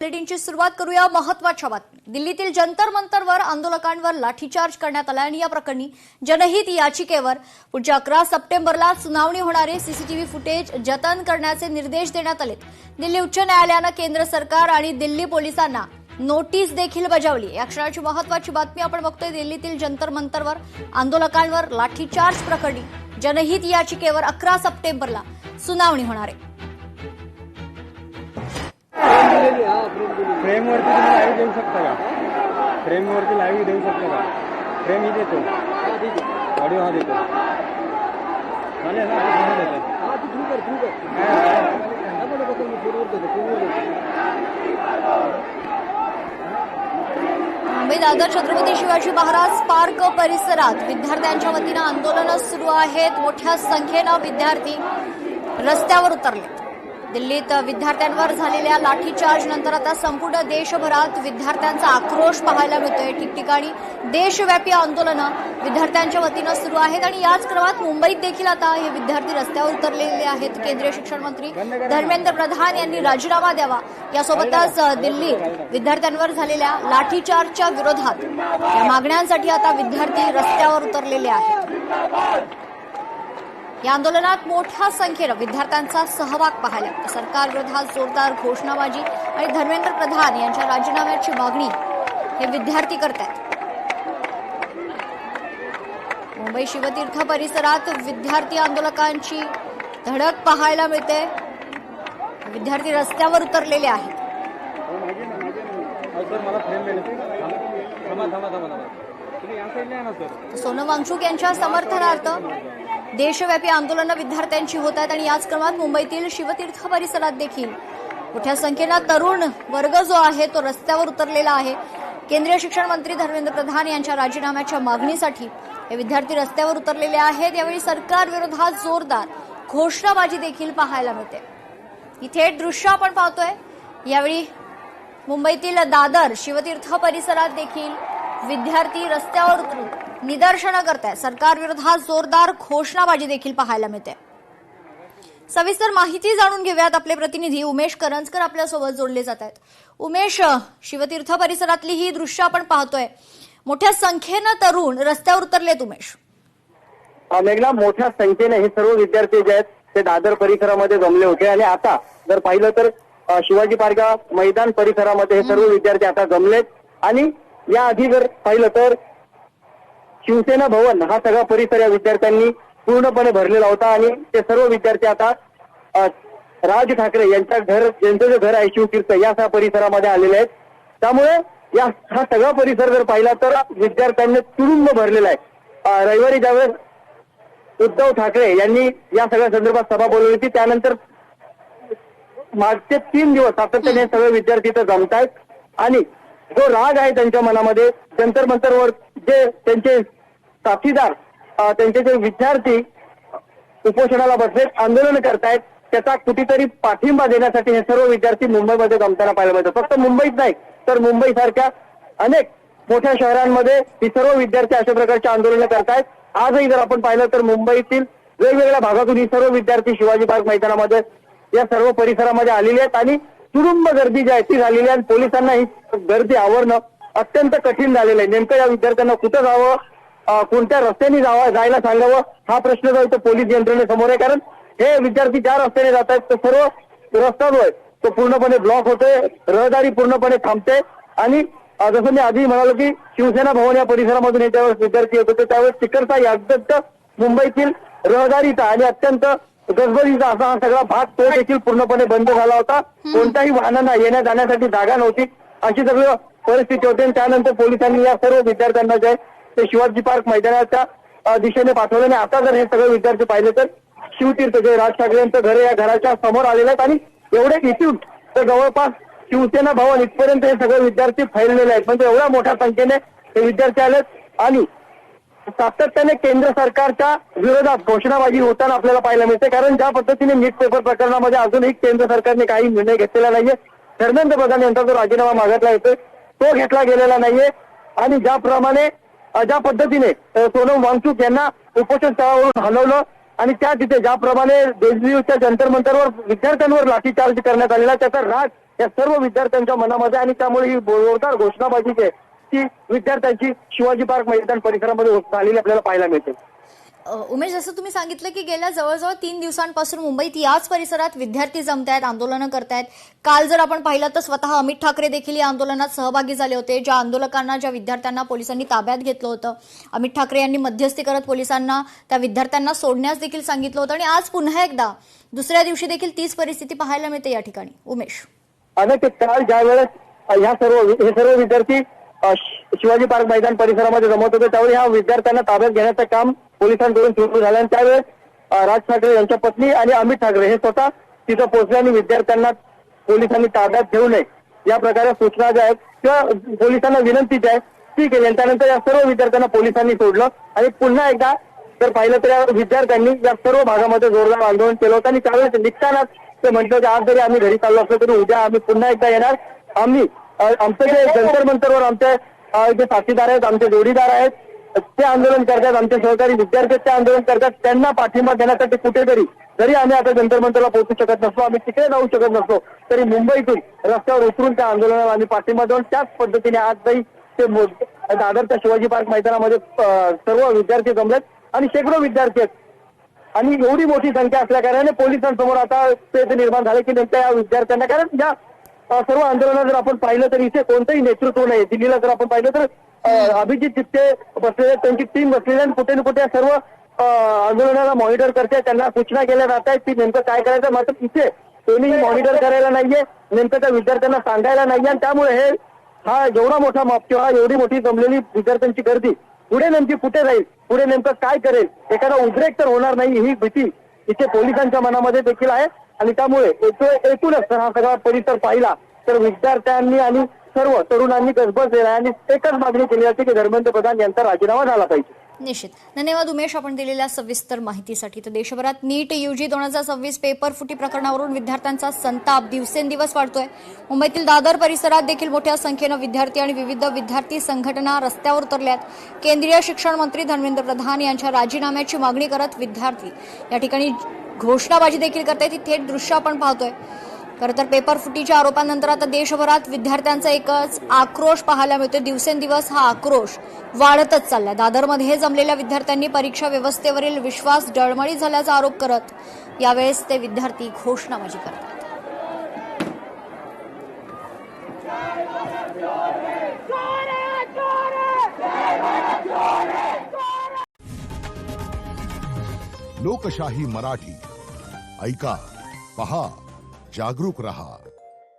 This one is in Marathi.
बुलेटिनची सुरुवात करूया महत्त्वाच्या बातमी। दिल्लीतील जंतर मंतरवर आंदोलकांवर लाठीचार्ज करण्यात आला आणि या प्रकरणी जनहित याचिकेवर पुढच्या 11 सप्टेंबरला सुनावणी होणारे सीसीटीव्ही फुटेज जतन करण्याचे निर्देश देण्यात आले। दिल्ली उच्च न्यायालयाने केंद्र सरकार आणि दिल्ली पोलिसांना नोटीस देखील बजावली। या क्षणाची महत्त्वाची बातमी आपण बघतोय। दिल्लीतील जंतर मंतरवर आंदोलकांवर लाठीचार्ज प्रकरणी जनहित याचिकेवर 11 सप्टेंबरला सुनावणी होणार आहे। फ्रेमवरती तुम्ही लाईव्ह देऊ शकता का? फ्रेमवरती लाईव्ह देऊ शकता का? फ्रेम ही देतो, ऑडिओ हा देतो। चालेल ना? हा तू कर मुंबई दादर छत्रपती शिवाजी महाराज पार्क परिसरात विद्यार्थ्यांच्या वतीनं आंदोलनं सुरू आहेत। मोठ्या संख्येनं विद्यार्थी रस्त्यावर उतरले। दिल्लीत विद्यार्थ्यांवर झालेल्या लाठीचार्ज नंतर आता संपूर्ण देशभरात विद्यार्थ्यांचा आक्रोश पाहायला मिळतोय। ठिकठिकाणी देशव्यापी आंदोलनं विद्यार्थ्यांच्या वतीनं सुरू आहेत आणि याच क्रमात मुंबईत देखील आता हे विद्यार्थी रस्त्यावर उतरलेले आहेत। केंद्रीय शिक्षण मंत्री धर्मेंद्र प्रधान यांनी राजीनामा द्यावा, यासोबतच दिल्लीत विद्यार्थ्यांवर झालेल्या लाठीचार्जच्या विरोधात या मागण्यांसाठी आता विद्यार्थी रस्त्यावर उतरलेले आहेत। या आंदोलनात मोठ्या संख्येनं विद्यार्थ्यांचा सहभाग पाहायला मिळतो। सरकार विरोधात जोरदार घोषणाबाजी आणि धर्मेंद्र प्रधान यांच्या राजीनाम्याची मागणी हे विद्यार्थी करतात। मुंबई शिवतीर्थ परिसरात विद्यार्थी आंदोलकांची धडक पाहायला मिळते। विद्यार्थी रस्त्यावर उतरलेले आहेत। सोनम वांगचुक यांच्या समर्थनार्थ देशव्यापी आंदोलनं विद्यार्थ्यांची होत आहेत आणि याच क्रमात मुंबईतील शिवतीर्थ परिसरात देखील मोठ्या संख्येनं तरुण वर्ग जो आहे तो रस्त्यावर उतरलेला आहे। केंद्रीय शिक्षण मंत्री धर्मेंद्र प्रधान यांच्या राजीनाम्याच्या मागणीसाठी हे विद्यार्थी रस्त्यावर उतरलेले आहेत। यावेळी सरकार विरोधात जोरदार घोषणाबाजी देखील पाहायला मिळते। ही थेट दृश्य आपण पाहतोय। यावेळी मुंबईतील दादर शिवतीर्थ परिसरात देखील विद्यार्थी रस्त्यावर उतरून निदर्शनं करतायत। सरकार विरोधात जोरदार घोषणाबाजी देखील पाहायला मिळते। सविस्तर माहिती जाणून घेऊयात। आपले प्रतिनिधी उमेश करंजकर आपल्यासोबत जोडले जात आहेत। उमेश, शिवतीर्थ परिसरातली ही दृश्य आपण पाहतोय। मोठ्या संख्येनं तरुण रस्त्यावर उतरलेत। उमेश, मेघना, मोठ्या संख्येने हे सर्व विद्यार्थी जे आहेत ते दादर परिसरामध्ये जमले होते आणि आता जर पाहिलं तर शिवाजी पार्क मैदान परिसरामध्ये हे सर्व विद्यार्थी आता जमलेत आणि याआधी जर पाहिलं तर शिवसेना भवन हा सगळा परिसर या विद्यार्थ्यांनी पूर्णपणे भरलेला होता आणि ते सर्व विद्यार्थी आता राज ठाकरे यांचं जे घर आहे शिवतीर्थ या सगळ्या परिसरामध्ये आलेले आहेत। त्यामुळे हा सगळा परिसर जर पाहिला तर विद्यार्थ्यांनी तुडुंब भरलेला आहे। रविवारी ज्यावेळेस उद्धव ठाकरे यांनी या सगळ्या संदर्भात सभा बोलवली होती, त्यानंतर मागचे 3 दिवस सातत्याने सगळे विद्यार्थी इथं जमतायत आणि जो राग आहे त्यांच्या मनामध्ये जंतर मंतरवर जे त्यांचे साथीदार त्यांचे जे विद्यार्थी उपोषणाला बसलेत, आंदोलन करतायत, त्याचा कुठेतरी पाठिंबा देण्यासाठी हे सर्व विद्यार्थी मुंबईमध्ये जमताना पाहायला मिळतात। फक्त मुंबईत नाही तर मुंबई सारख्या अनेक मोठ्या शहरांमध्ये ही सर्व विद्यार्थी अशा प्रकारचे आंदोलनं करतायत। आजही जर आपण पाहिलं तर मुंबईतील वेगवेगळ्या भागातून ही सर्व विद्यार्थी शिवाजी पार्क मैदानामध्ये या सर्व परिसरामध्ये आलेली आहेत आणि तुडुंब गर्दी जी आहे ती झालेली आहे। पोलिसांना ही गर्दी आवरणं अत्यंत कठीण झालेलं आहे। नेमकं या विद्यार्थ्यांना कुठं जावं, कोणत्या रस्त्याने जायला सांगावं हा प्रश्न जो आहे तो पोलीस यंत्रणेसमोर आहे। कारण हे विद्यार्थी ज्या रस्त्याने जात आहेत तो सर्व रस्ता जो आहे तो पूर्णपणे ब्लॉक होतोय, रहदारी पूर्णपणे थांबते आणि जसं मी आधी म्हणालो की शिवसेना भवन या परिसरामधून ज्यावेळेस विद्यार्थी येत होते त्यावेळेस तिकडचा अत्यंत मुंबईतील रहदारीचा आणि अत्यंत गजबजीचा असा हा सगळा भाग तो देखील पूर्णपणे बंद झाला होता। कोणत्याही वाहनांना येण्या जाण्यासाठी जागा नव्हती, अशी सगळी परिस्थिती होती। आणि त्यानंतर पोलिसांनी या सर्व विद्यार्थ्यांना जे ते शिवाजी पार्क मैदानाच्या दिशेने पाठवले आणि आता जर हे सगळे विद्यार्थी पाहिले तर शिवतीर्थ जे राज ठाकरे यांचं घर या घराच्या समोर आलेले आहेत आणि एवढे इथून तर जवळपास शिवसेना भवन इथपर्यंत हे सगळे विद्यार्थी फैललेले आहेत। म्हणजे एवढ्या मोठ्या संख्येने हे विद्यार्थी आलेत आणि सातत्याने केंद्र सरकारच्या विरोधात घोषणाबाजी होताना आपल्याला पाहायला मिळते। कारण ज्या पद्धतीने नीट पेपर प्रकरणामध्ये अजूनही केंद्र सरकारने काही निर्णय घेतलेला नाहीये, धर्मेंद्र प्रधान यांचा जो राजीनामा मागितला येतोय तो घेतला गेलेला नाहीये आणि ज्या पद्धतीने सोनम वांगचुक यांना उपोषण स्थळावरून हलवलं आणि त्या तिथे ज्याप्रमाणे देशविरोधच्या जंतर मंतरवर विद्यार्थ्यांवर लाठीचार्ज करण्यात आलेला त्याचा राग या सर्व विद्यार्थ्यांच्या मनामध्ये, आणि त्यामुळे ही जोरदार घोषणाबाजी जी आहे ती विद्यार्थ्यांची शिवाजी पार्क मैदान परिसरामध्ये झालेली आपल्याला पाहायला मिळते. उमेश, जसं तुम्ही सांगितलं की गेल्या जवळजवळ 3 दिवसांपासून मुंबईत याच परिसरात विद्यार्थी जमतायत, आंदोलनं करतायत. काल जर आपण पाहिलं तर स्वतः अमित ठाकरे देखील या आंदोलनात सहभागी झाले होते. ज्या आंदोलकांना, ज्या विद्यार्थ्यांना पोलिसांनी ताब्यात घेतलं होतं, अमित ठाकरे यांनी मध्यस्थी करत पोलिसांना त्या विद्यार्थ्यांना सोडण्यास देखील सांगितलं होतं. आणि आज पुन्हा एकदा दुसऱ्या दिवशी देखील तीच परिस्थिती पाहायला मिळते या ठिकाणी. उमेश, काल ज्या वेळेस हे सर्व विद्यार्थी शिवाजी पार्क मैदान परिसरामध्ये जमत होते त्यावेळी ह्या विद्यार्थ्यांना ताब्यात घेण्याचं काम पोलिसांकडून सुरू झालं. आणि त्यावेळेस राज ठाकरे यांच्या पत्नी आणि अमित ठाकरे हे स्वतः तिथं पोहोचले आणि विद्यार्थ्यांना पोलिसांनी ताब्यात घेऊ नये या प्रकारे सूचना ज्या आहेत किंवा पोलिसांना विनंती जी आहे ती केली. त्यानंतर या सर्व विद्यार्थ्यांना पोलिसांनी सोडलं आणि पुन्हा एकदा जर पाहिलं तर या विद्यार्थ्यांनी या सर्व भागामध्ये जोरदार आंदोलन केलं होतं. आणि त्यावेळेस निघतानाच ते म्हटलं की आज जरी आम्ही घरी चाललो असलो तरी उद्या आम्ही पुन्हा एकदा येणार. आम्ही आमचं जे जंतर मंतरवर आमचे जे साथीदार आहेत, आमचे जोडीदार आहेत, ते आंदोलन करतात, आमचे सहकारी विद्यार्थी ते आंदोलन करतात, त्यांना पाठिंबा देण्यासाठी कुठेतरी जरी आम्ही आता जंतर मंतरला पोहोचू शकत नसलो, आम्ही तिकडे जाऊ शकत नसलो, तरी मुंबईतून रस्त्यावर उतरून त्या आंदोलनाला आम्ही पाठिंबा देऊन त्याच पद्धतीने आजही ते दादरच्या शिवाजी पार्क मैदानामध्ये सर्व विद्यार्थी जमलेत आणि शेकडो विद्यार्थी आहेत. आणि एवढी मोठी संख्या असल्या कारणाने पोलिसांसमोर आता ते निर्माण झाले की नेमक्या या विद्यार्थ्यांना, कारण या सर्व आंदोलनं जर आपण पाहिलं तर इथे कोणतंही नेतृत्व नाही. दिल्लीला जर आपण पाहिलं तर अभिजित चित्ते बसलेले, त्यांची टीम बसलेली आणि कुठे ना कुठे सर्व आंदोलनाला मॉनिटर करते, त्यांना सूचना केल्या जात आहेत की नेमकं काय करायचं. मात्र इथे कोणीही मॉनिटर करायला नाहीये, नेमकं त्या विद्यार्थ्यांना सांगायला नाहीये. आणि त्यामुळे हा एवढा मोठा माप किंवा एवढी मोठी जमलेली विद्यार्थ्यांची गर्दी पुढे नेमकी कुठे जाईल, पुढे नेमकं काय करेल, एखादा उद्रेक तर होणार नाही ही भीती इथे पोलिसांच्या मनामध्ये देखील आहे. आणि त्यामुळे एकूणच हा सगळा परिसर पाहिला तर विद्यार्थ्यांनी आणि सर्व तरुणांनी गजबजलेला आहे आणि एकच मागणी केली जाते की धर्मेंद्र प्रधान यांचा राजीनामा झाला पाहिजे. निश्चित. धन्यवाद उमेश, आपण दिलेल्या सविस्तर माहितीसाठी. तर देशभरात नीट UG 2026 पेपर फुटी प्रकरणावरून विद्यार्थ्यांचा संताप दिवसेंदिवस वाढतोय. मुंबईतील दादर परिसरात देखील मोठ्या संख्येनं विद्यार्थी आणि विविध विद्यार्थी संघटना रस्त्यावर उतरल्यात. केंद्रीय शिक्षण मंत्री धर्मेंद्र प्रधान यांच्या राजीनाम्याची मागणी करत विद्यार्थी या ठिकाणी घोषणाबाजी देखील करतायत. ही थेट दृश्य आपण पाहतोय. खरं तर पेपर फुटीच्या आरोपांनंतर आता देशभरात विद्यार्थ्यांचा एकच आक्रोश पाहायला मिळतो. दिवसेंदिवस हा आक्रोश वाढतच चाललाय. दादरमध्ये जमलेल्या विद्यार्थ्यांनी परीक्षा व्यवस्थेवरील विश्वास डळमळीत झाल्याचा आरोप करत यावेळेस ते विद्यार्थी घोषणाबाजी करतात. लोकशाही मराठी ऐका, पहा, जागरूक रहा.